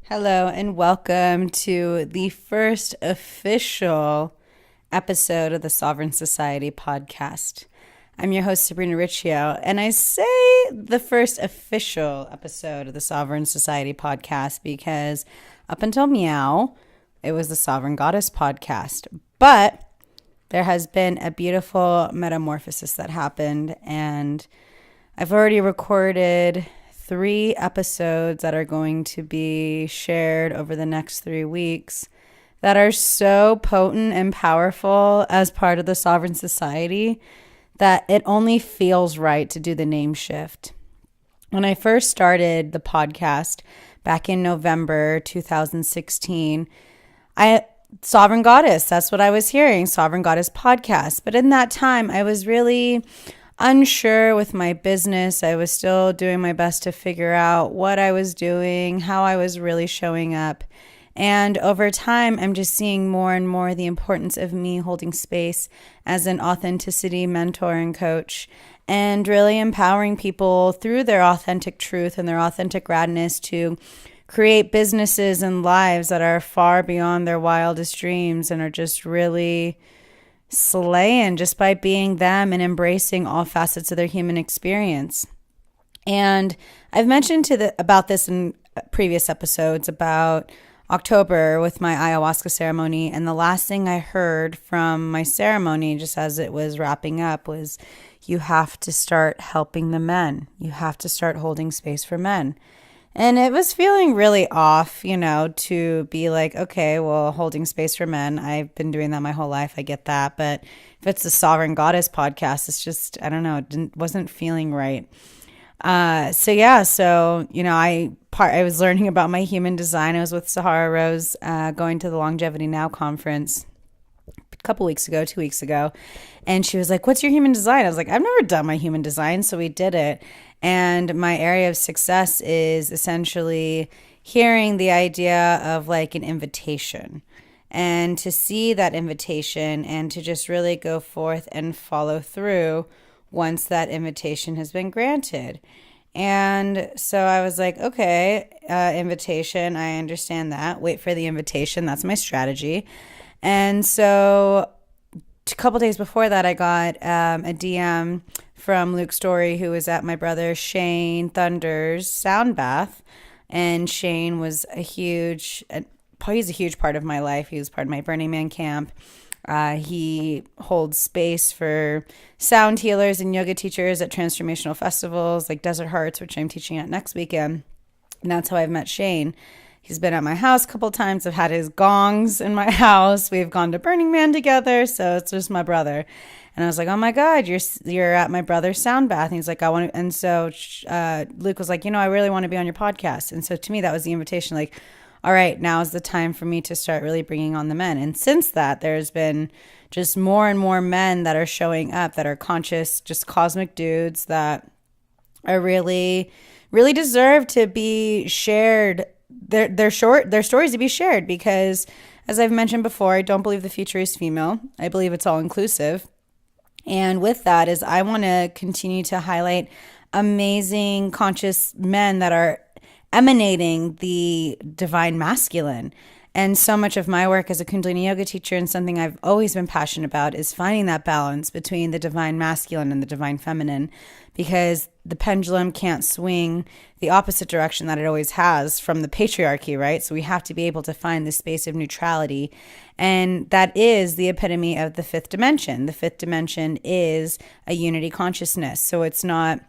Hello, and welcome to the first official episode of the Sovereign Society podcast. I'm your host, Sabrina Riccio, and I say the first official episode of the Sovereign Society podcast because up until Meow, it was the Sovereign Goddess podcast. But there has been a beautiful metamorphosis that happened, and I've already recorded 3 episodes that are going to be shared over the next 3 weeks that are so potent and powerful as part of the Sovereign Society that it only feels right to do the name shift. When I first started the podcast back in November 2016, Sovereign Goddess, that's what I was hearing, Sovereign Goddess podcast. But in that time, I was really unsure with my business. I was still doing my best to figure out what I was doing, how I was really showing up. And over time, I'm just seeing more and more the importance of me holding space as an authenticity mentor and coach and really empowering people through their authentic truth and their authentic radness to create businesses and lives that are far beyond their wildest dreams and are just really slaying just by being them and embracing all facets of their human experience. And I've mentioned about this in previous episodes about October with my ayahuasca ceremony. And the last thing I heard from my ceremony, just as it was wrapping up, was you have to start helping the men. You have to start holding space for men. And it was feeling really off, to be like, okay, well, holding space for men. I've been doing that my whole life. I get that. But if it's the Sovereign Goddess podcast, it's just, I don't know, wasn't feeling right. I was learning about my human design. I was with Sahara Rose going to the Longevity Now conference a couple weeks ago, 2 weeks ago. And she was like, what's your human design? I was like, I've never done my human design. So we did it. And my area of success is essentially hearing the idea of like an invitation and to see that invitation and to just really go forth and follow through once that invitation has been granted. And so I was like, okay, invitation, I understand that. Wait for the invitation. That's my strategy. And so a couple days before that, I got a DM from Luke Story, who was at my brother Shane Thunder's sound bath. And Shane was he's a huge part of my life. He was part of my Burning Man camp. He holds space for sound healers and yoga teachers at transformational festivals like Desert Hearts, which I'm teaching at next weekend. And that's how I've met Shane. He's been at my house a couple times. I've had his gongs in my house. We've gone to Burning Man together. So it's just my brother. And I was like, oh my God, you're at my brother's sound bath. And he's like, I want to. And so Luke was like, I really want to be on your podcast. And so to me, that was the invitation. Like, all right, now is the time for me to start really bringing on the men. And since that, there's been just more and more men that are showing up that are conscious, just cosmic dudes that are really, really deserve to be shared. They're stories to be shared because, as I've mentioned before, I don't believe the future is female. I believe it's all inclusive. And with that is I want to continue to highlight amazing conscious men that are emanating the divine masculine. And so much of my work as a Kundalini yoga teacher and something I've always been passionate about is finding that balance between the divine masculine and the divine feminine, because the pendulum can't swing the opposite direction that it always has from the patriarchy, right? So we have to be able to find the space of neutrality. And that is the epitome of the 5th dimension. The 5th dimension is a unity consciousness. So it's not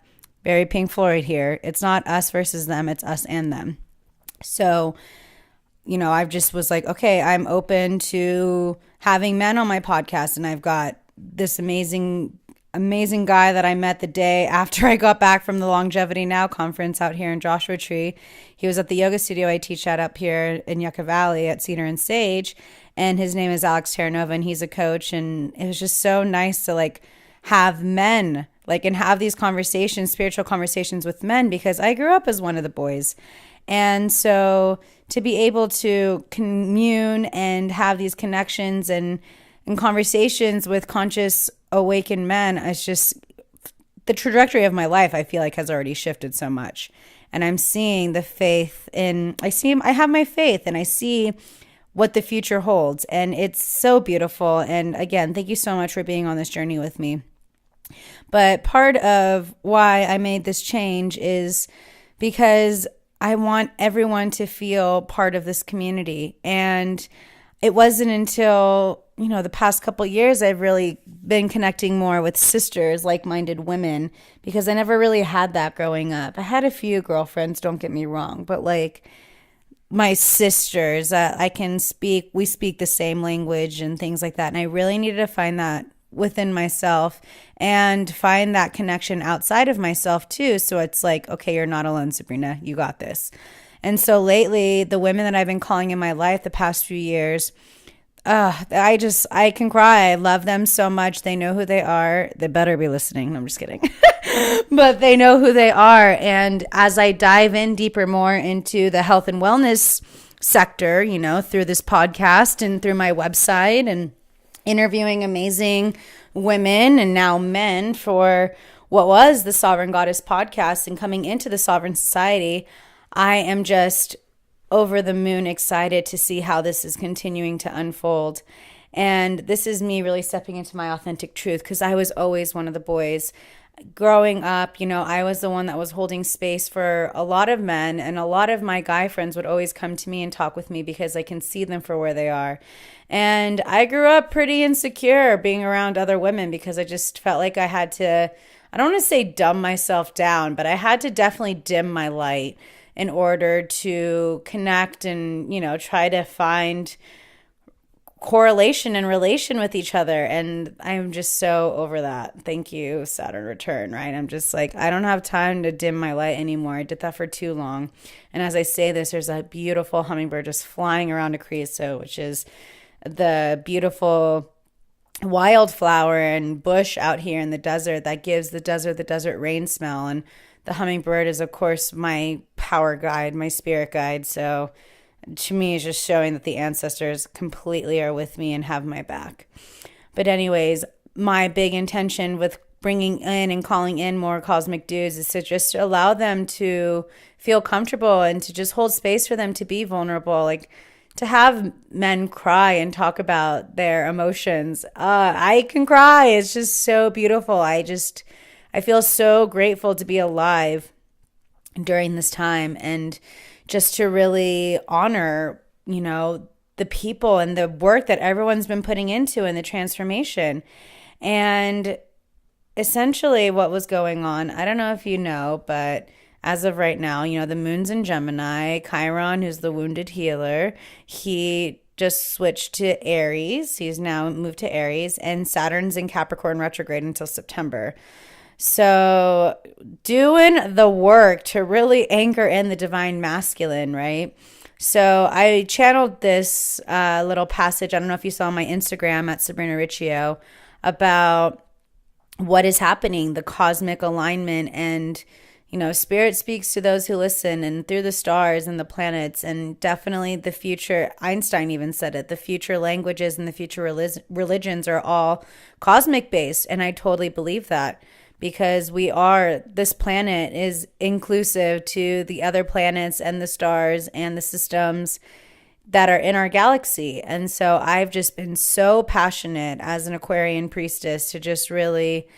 very Pink Floyd here. It's not us versus them. It's us and them. So I just was like, okay, I'm open to having men on my podcast. And I've got this amazing guy that I met the day after I got back from the Longevity Now conference out here in Joshua Tree. He was at the yoga studio I teach at up here in Yucca Valley at Cedar and Sage. And his name is Alex Terranova, and he's a coach. And it was just so nice to have men and have these conversations, spiritual conversations with men, because I grew up as one of the boys. And so to be able to commune and have these connections and conversations with conscious awakened men, it's just the trajectory of my life, I feel like, has already shifted so much. and I'm seeing the faith in, I have my faith, and I see what the future holds. And it's so beautiful. And again, thank you so much for being on this journey with me. But part of why I made this change is because I want everyone to feel part of this community. And it wasn't until, the past couple years I've really been connecting more with sisters, like-minded women, because I never really had that growing up. I had a few girlfriends, don't get me wrong, but like my sisters, we speak the same language and things like that. And I really needed to find that within myself and find that connection outside of myself too. So it's like, okay, you're not alone, Sabrina, you got this. And so lately, the women that I've been calling in my life the past few years, I can cry. I love them so much. They know who they are. They better be listening. No, I'm just kidding. But they know who they are. And as I dive in deeper more into the health and wellness sector, through this podcast and through my website and interviewing amazing women and now men for what was the Sovereign Goddess podcast and coming into the Sovereign Society, I am just over the moon excited to see how this is continuing to unfold. And this is me really stepping into my authentic truth, because I was always one of the boys. Growing up, I was the one that was holding space for a lot of men, and a lot of my guy friends would always come to me and talk with me because I can see them for where they are. And I grew up pretty insecure being around other women because I just felt like I had to, I don't want to say dumb myself down, but I had to definitely dim my light in order to connect and, try to find correlation and relation with each other. And I'm just so over that. Thank you, Saturn return, right? I'm just like, I don't have time to dim my light anymore. I did that for too long. And as I say this, there's a beautiful hummingbird just flying around a creosote, which is the beautiful wildflower and bush out here in the desert that gives the desert rain smell. And the hummingbird is, of course, my power guide, my spirit guide. So to me, it's just showing that the ancestors completely are with me and have my back. But anyways, my big intention with bringing in and calling in more cosmic dudes is to just allow them to feel comfortable and to just hold space for them to be vulnerable. Like, to have men cry and talk about their emotions. I can cry. It's just so beautiful. I feel so grateful to be alive during this time, and just to really honor, the people and the work that everyone's been putting into and the transformation. And essentially what was going on, I don't know if you know, but as of right now, the moon's in Gemini. Chiron, who's the wounded healer, he just switched to Aries. He's now moved to Aries, and Saturn's in Capricorn retrograde until September. So doing the work to really anchor in the divine masculine, right? So I channeled this little passage. I don't know if you saw on my Instagram at Sabrina Riccio about what is happening, the cosmic alignment, and spirit speaks to those who listen, and through the stars and the planets, and definitely the future. Einstein even said it, the future languages and the future religions are all cosmic based. And I totally believe that, because this planet is inclusive to the other planets and the stars and the systems that are in our galaxy. And so I've just been so passionate as an Aquarian priestess to just really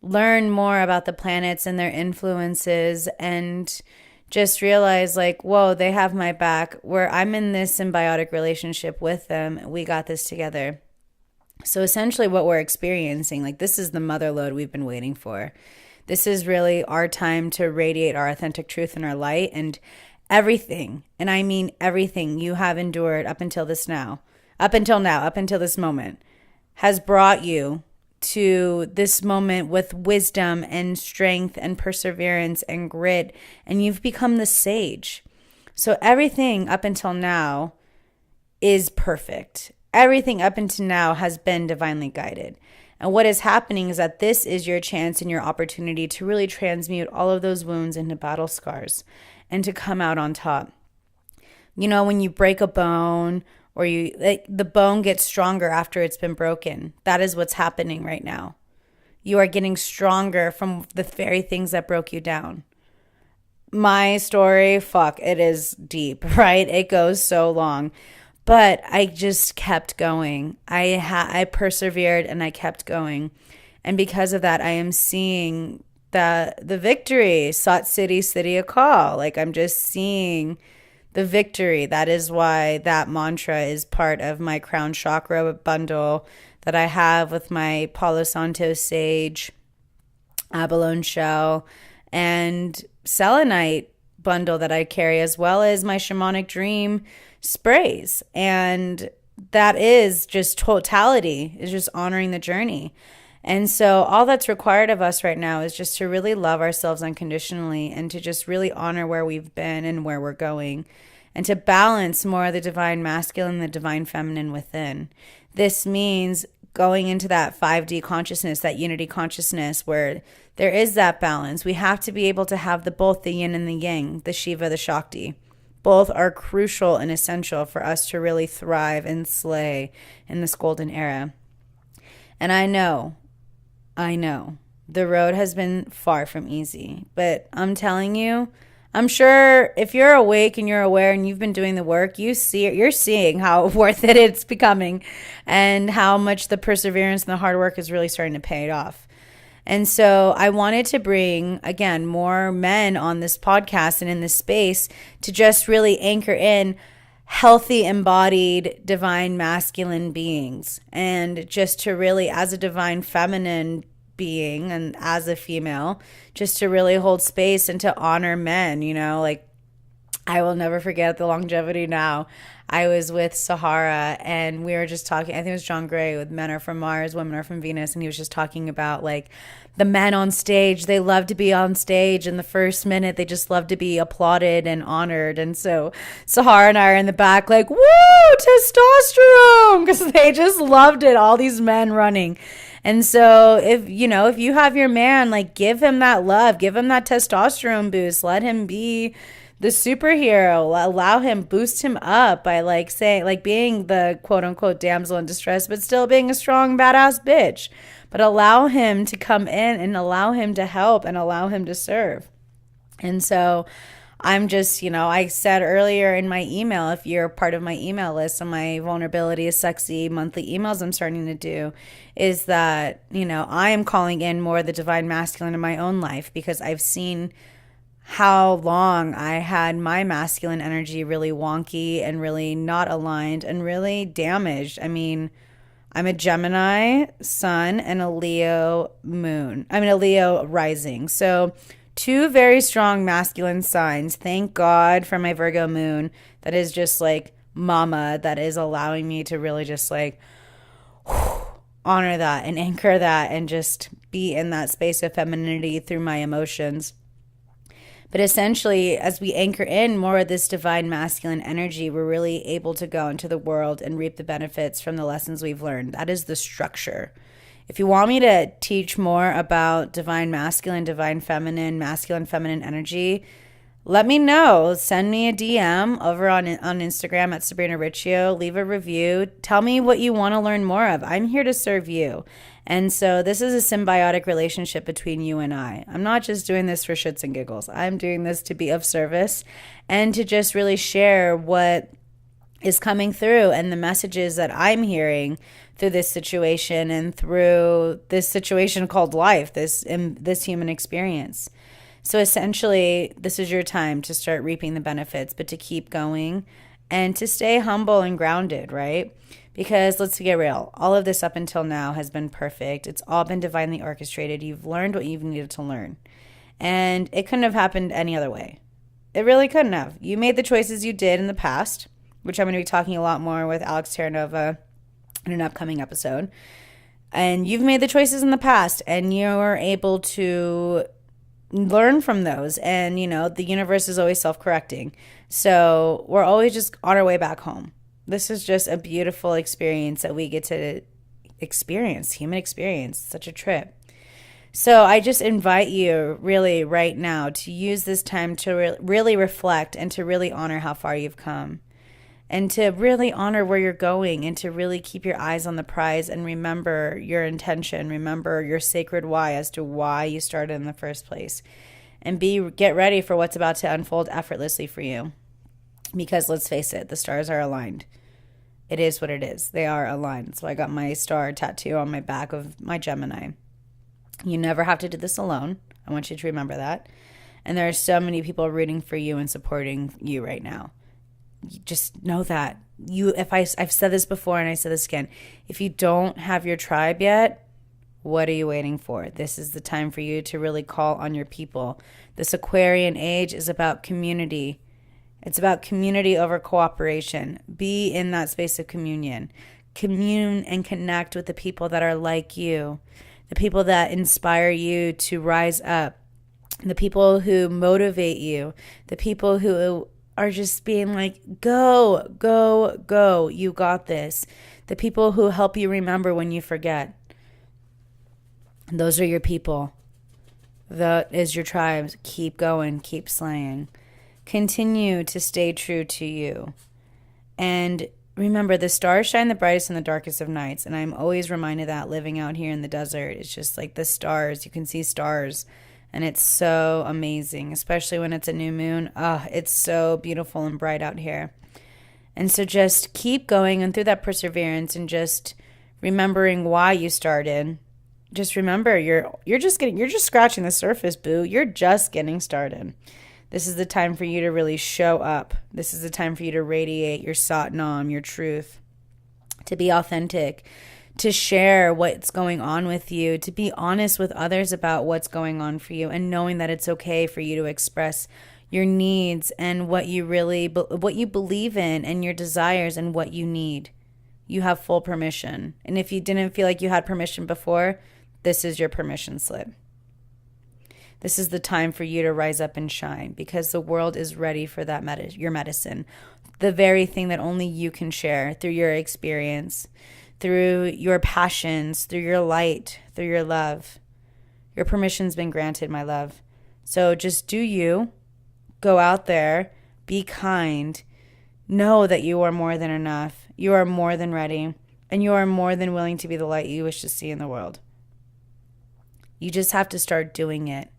learn more about the planets and their influences, and just realize like, whoa, they have my back, where I'm in this symbiotic relationship with them. We got this together. So essentially what we're experiencing, like, this is the mother lode we've been waiting for. This is really our time to radiate our authentic truth and our light, and everything, and I mean everything you have endured up until this moment, has brought you to this moment with wisdom and strength and perseverance and grit, and you've become the sage. So everything up until now is perfect. Everything up until now has been divinely guided. And what is happening is that this is your chance and your opportunity to really transmute all of those wounds into battle scars and to come out on top. When you break a bone, or the bone gets stronger after it's been broken. That is what's happening right now. You are getting stronger from the very things that broke you down. my story, fuck, it is deep, right? It goes so long. But I just kept going. I persevered and I kept going. And because of that, I am seeing the victory. Sat City, City a Call. Like, I'm just seeing the victory. That is why that mantra is part of my crown chakra bundle that I have with my Palo Santo sage, abalone shell, and selenite bundle that I carry, as well as my shamanic dream sprays. And that is just totality, is just honoring the journey. And so all that's required of us right now is just to really love ourselves unconditionally and to just really honor where we've been and where we're going, and to balance more of the divine masculine and the divine feminine within. This means going into that 5D consciousness, that unity consciousness, where there is that balance. We have to be able to have both the yin and the yang, the Shiva, the Shakti. Both are crucial and essential for us to really thrive and slay in this golden era. And I know, the road has been far from easy, but I'm telling you, I'm sure if you're awake and you're aware and you've been doing the work, you're seeing how worth it it's becoming, and how much the perseverance and the hard work is really starting to pay it off. And so I wanted to bring, again, more men on this podcast and in this space to just really anchor in healthy, embodied, divine masculine beings, and just to really, as a divine feminine being and as a female, just to really hold space and to honor men. Like, I will never forget the Longevity Now. I was with Sahara and we were just talking, I think it was John Gray, with Men Are From Mars, Women Are From Venus. And he was just talking about, like, the men on stage, they love to be on stage. In the first minute, they just love to be applauded and honored. And so Sahara and I are in the back like, woo, testosterone, because they just loved it. All these men running. And so if you have your man, like, give him that love, give him that testosterone boost, let him be the superhero, allow him, boost him up by, like, saying, like, being the quote unquote damsel in distress, but still being a strong, badass bitch. But allow him to come in and allow him to help and allow him to serve. And so I'm just, I said earlier in my email, if you're part of my email list, on my Vulnerability is Sexy monthly emails I'm starting to do, is that, I am calling in more the divine masculine in my own life, because I've seen how long I had my masculine energy really wonky and really not aligned and really damaged. I mean, I'm a Gemini sun and a Leo moon. A Leo rising. So 2 very strong masculine signs. Thank God for my Virgo moon. That is just like mama. That is allowing me to really just like honor that and anchor that and just be in that space of femininity through my emotions. But essentially, as we anchor in more of this divine masculine energy, we're really able to go into the world and reap the benefits from the lessons we've learned. That is the structure. If you want me to teach more about divine masculine, divine feminine, masculine, feminine energy, let me know. Send me a DM over on Instagram at Sabrina Riccio. Leave a review. Tell me what you want to learn more of. I'm here to serve you. And so this is a symbiotic relationship between you and I. I'm not just doing this for shits and giggles. I'm doing this to be of service and to just really share what is coming through and the messages that I'm hearing through this situation and through this situation called life, this human experience. So essentially, this is your time to start reaping the benefits, but to keep going and to stay humble and grounded, right? Because let's get real, all of this up until now has been perfect. It's all been divinely orchestrated. You've learned what you've needed to learn. And it couldn't have happened any other way. It really couldn't have. You made the choices you did in the past, which I'm going to be talking a lot more with Alex Terranova in an upcoming episode. And you've made the choices in the past, and you're able to learn from those. And, the universe is always self-correcting. So we're always just on our way back home. This is just a beautiful experience that we get to experience, human experience, such a trip. So I just invite you really right now to use this time to really reflect and to really honor how far you've come and to really honor where you're going and to really keep your eyes on the prize and remember your intention, remember your sacred why as to why you started in the first place. and get ready for what's about to unfold effortlessly for you. Because let's face it, the stars are aligned. It is what it is. They are aligned. So I got my star tattoo on my back of my Gemini. You never have to do this alone. I want you to remember that. And there are so many people rooting for you and supporting you right now. You just know that. I've said this before and I said this again. If you don't have your tribe yet, what are you waiting for? This is the time for you to really call on your people. This Aquarian age is about community. It's about community over cooperation. Be in that space of communion. Commune and connect with the people that are like you, the people that inspire you to rise up, the people who motivate you, the people who are just being like, go, go, go, you got this. The people who help you remember when you forget. Those are your people. That is your tribes. Keep going, keep slaying. Continue to stay true to you. And remember, the stars shine the brightest in the darkest of nights. And I'm always reminded that living out here in the desert, it's just like the stars. You can see stars. And it's so amazing, especially when it's a new moon. It's so beautiful and bright out here. And so just keep going, and through that perseverance and just remembering why you started. Just remember, you're just scratching the surface, boo. You're just getting started. This is the time for you to really show up. This is the time for you to radiate your Satnam, your truth, to be authentic, to share what's going on with you, to be honest with others about what's going on for you, and knowing that it's okay for you to express your needs and what you believe in and your desires and what you need. You have full permission. And if you didn't feel like you had permission before, this is your permission slip. This is the time for you to rise up and shine, because the world is ready for that your medicine. The very thing that only you can share through your experience, through your passions, through your light, through your love. Your permission's been granted, my love. So just do you. Go out there. Be kind. Know that you are more than enough. You are more than ready. And you are more than willing to be the light you wish to see in the world. You just have to start doing it.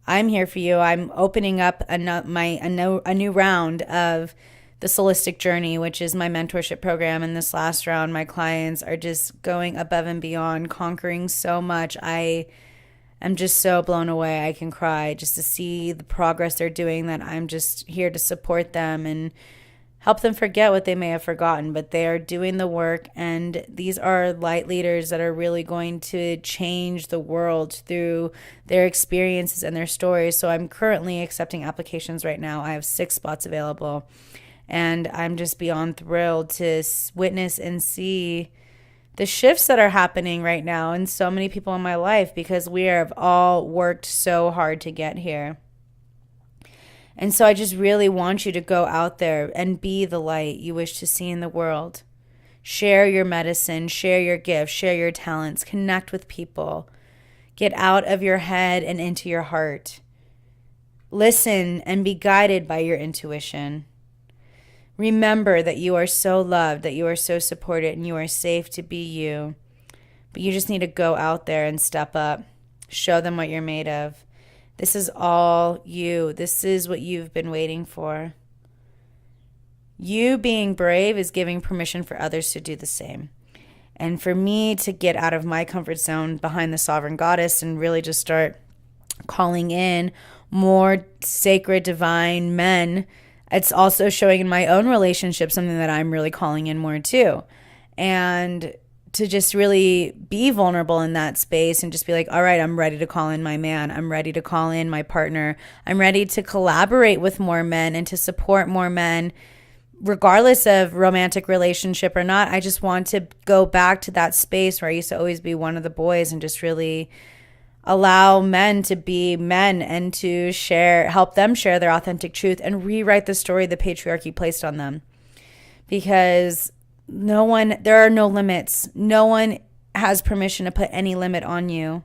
I'm here for you. I'm opening up a new round of the Solistic Journey, which is my mentorship program. And this last round, my clients are just going above and beyond, conquering so much. I am just so blown away. I can cry just to see the progress they're doing, that I'm just here to support them and help them forget what they may have forgotten. But they are doing the work, and these are light leaders that are really going to change the world through their experiences and their stories. So I'm currently accepting applications right now. I have 6 spots available. And I'm just beyond thrilled to witness and see the shifts that are happening right now in so many people in my life, because we have all worked so hard to get here. And so I just really want you to go out there and be the light you wish to see in the world. Share your medicine, share your gifts, share your talents, connect with people. Get out of your head and into your heart. Listen and be guided by your intuition. Remember that you are so loved, that you are so supported, and you are safe to be you. But you just need to go out there and step up. Show them what you're made of. This is all you. This is what you've been waiting for. You being brave is giving permission for others to do the same. And for me to get out of my comfort zone behind the sovereign goddess and really just start calling in more sacred, divine men, it's also showing in my own relationship something that I'm really calling in more too. And to just really be vulnerable in that space and just be like, all right, I'm ready to call in my man. I'm ready to call in my partner. I'm ready to collaborate with more men and to support more men, regardless of romantic relationship or not. I just want to go back to that space where I used to always be one of the boys and just really allow men to be men and to help them share their authentic truth and rewrite the story the patriarchy placed on them. Because there are no limits. No one has permission to put any limit on you.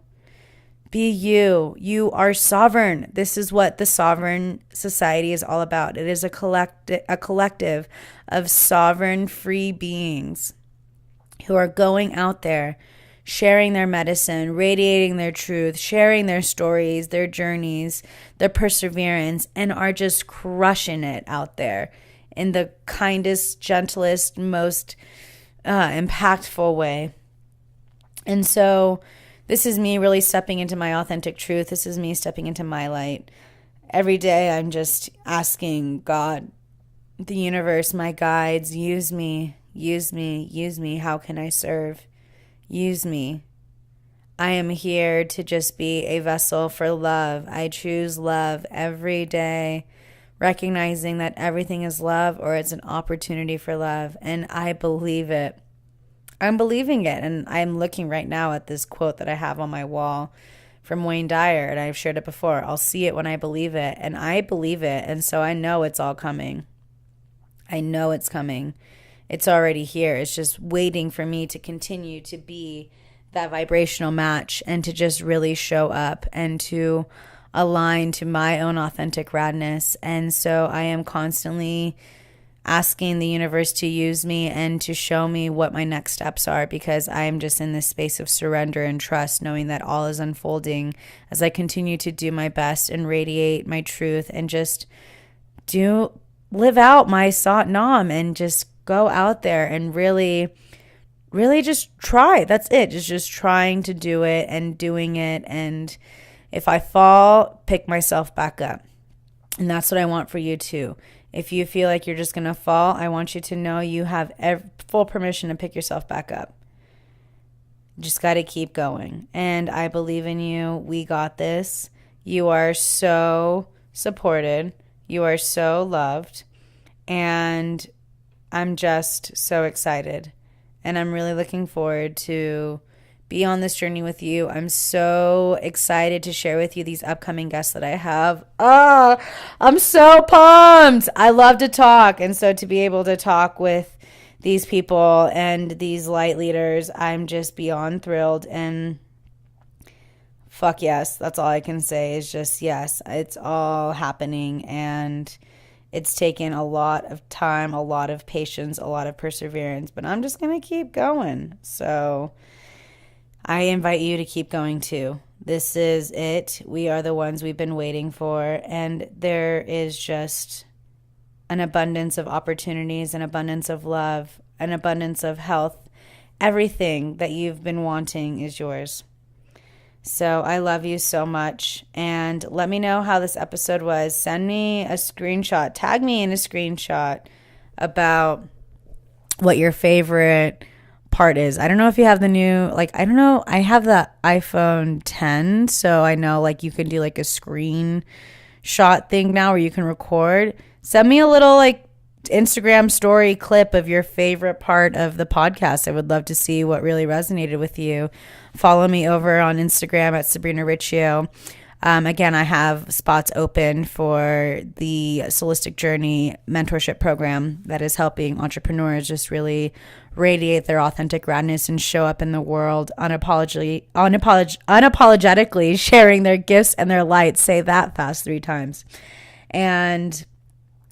Be you. You are sovereign. This is what the sovereign society is all about. It is a collective of sovereign, free beings who are going out there, sharing their medicine, radiating their truth, sharing their stories, their journeys, their perseverance, and are just crushing it out there in the kindest, gentlest, most impactful way. And so this is me really stepping into my authentic truth. This is me stepping into my light. Every day I'm just asking God, the universe, my guides, use me, use me, use me. How can I serve? Use me. I am here to just be a vessel for love. I choose love every day, recognizing that everything is love or it's an opportunity for love. And I believe it. I'm believing it. And I'm looking right now at this quote that I have on my wall from Wayne Dyer, and I've shared it before. I'll see it when I believe it. And I believe it. And so I know it's all coming. I know it's coming. It's already here. It's just waiting for me to continue to be that vibrational match and to just really show up and to align to my own authentic radness. And so I am constantly asking the universe to use me and to show me what my next steps are, because I am just in this space of surrender and trust, knowing that all is unfolding as I continue to do my best and radiate my truth and just live out my Sat Nam and just go out there and really just try. That's it. Just trying to do it and doing it. And if I fall, pick myself back up. And that's what I want for you too. If you feel like you're just going to fall, I want you to know you have full permission to pick yourself back up. Just got to keep going. And I believe in you. We got this. You are so supported. You are so loved. And I'm just so excited. And I'm really looking forward to be on this journey with you. I'm so excited to share with you these upcoming guests that I have. I'm so pumped. I love to talk. And so to be able to talk with these people and these light leaders, I'm just beyond thrilled. And fuck yes, that's all I can say is just yes, it's all happening. And it's taken a lot of time, a lot of patience, a lot of perseverance, but I'm just going to keep going. So I invite you to keep going too. This is it. We are the ones we've been waiting for. And there is just an abundance of opportunities, an abundance of love, an abundance of health. Everything that you've been wanting is yours. So I love you so much. And let me know how this episode was. Send me a screenshot. Tag me in a screenshot about what your favorite part is. I don't know if you have the new, I don't know. I have the iPhone 10. So I know you can do a screenshot thing now where you can record. Send me a little Instagram story clip of your favorite part of the podcast. I would love to see what really resonated with you. Follow me over on Instagram at Sabrina Riccio. Again, I have spots open for the Solistic Journey mentorship program that is helping entrepreneurs just really radiate their authentic radness and show up in the world unapologetically sharing their gifts and their light. Say that fast 3 times. And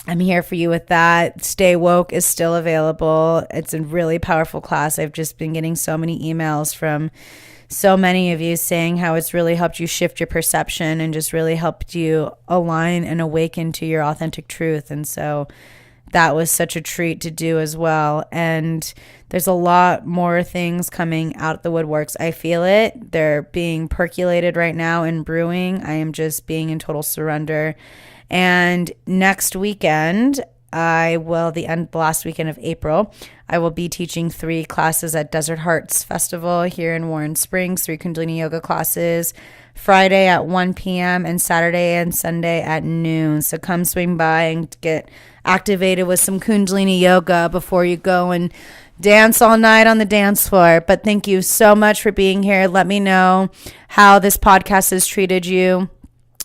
I'm here for you with that. Stay Woke is still available. It's a really powerful class. I've just been getting so many emails from so many of you saying how it's really helped you shift your perception and just really helped you align and awaken to your authentic truth. And so that was such a treat to do as well. And there's a lot more things coming out the woodworks. I feel it. They're being percolated right now and brewing. I am just being in total surrender. And next weekend, the last weekend of April, I will be teaching 3 classes at Desert Hearts Festival here in Warren Springs, 3 Kundalini Yoga classes, Friday at 1 p.m. and Saturday and Sunday at noon. So come swing by and get activated with some Kundalini Yoga before you go and dance all night on the dance floor. But thank you so much for being here. Let me know how this podcast has treated you.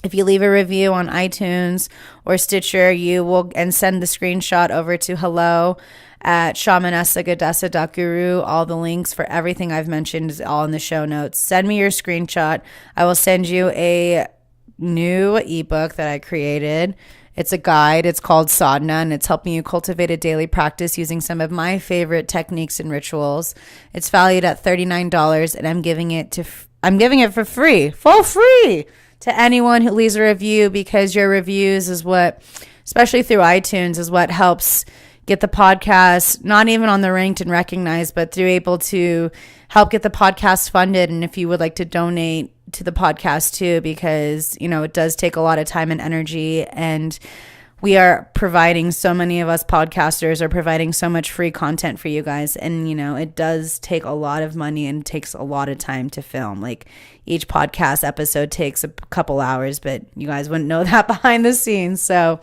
If you leave a review on iTunes or Stitcher, and send the screenshot over to hello@shamanessagadesa.guru. All the links for everything I've mentioned is all in the show notes. Send me your screenshot. I will send you a new ebook that I created. It's a guide. It's called Sadhana, and it's helping you cultivate a daily practice using some of my favorite techniques and rituals. It's valued at $39, and I'm giving it for free, full free, to anyone who leaves a review, because your reviews is what, especially through iTunes, is what helps get the podcast not even on the ranked and recognized, but through able to help get the podcast funded. And if you would like to donate to the podcast too, because, you know, it does take a lot of time and energy, and we are providing, so many of us podcasters are providing so much free content for you guys. And, you know, it does take a lot of money and takes a lot of time to film. Like, each podcast episode takes a couple hours, but you guys wouldn't know that behind the scenes. So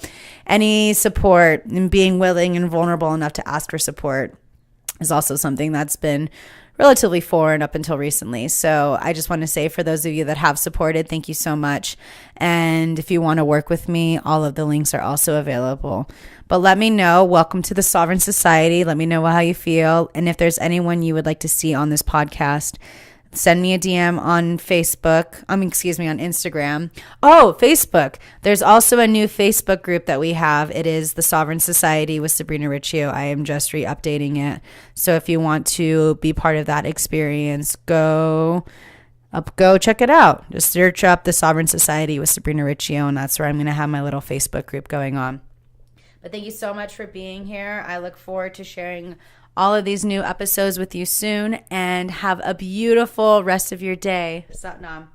any support and being willing and vulnerable enough to ask for support is also something that's been relatively foreign up until recently. So I just want to say, for those of you that have supported, thank you so much. And if you want to work with me, all of the links are also available. But let me know. Welcome to the Sovereign Society. Let me know how you feel. And if there's anyone you would like to see on this podcast, send me a DM on Facebook. On Instagram. Oh, Facebook. There's also a new Facebook group that we have. It is the Sovereign Society with Sabrina Riccio. I am just re-updating it. So if you want to be part of that experience, go check it out. Just search up the Sovereign Society with Sabrina Riccio, and that's where I'm going to have my little Facebook group going on. But thank you so much for being here. I look forward to sharing all of these new episodes with you soon, and have a beautiful rest of your day. Sat Nam.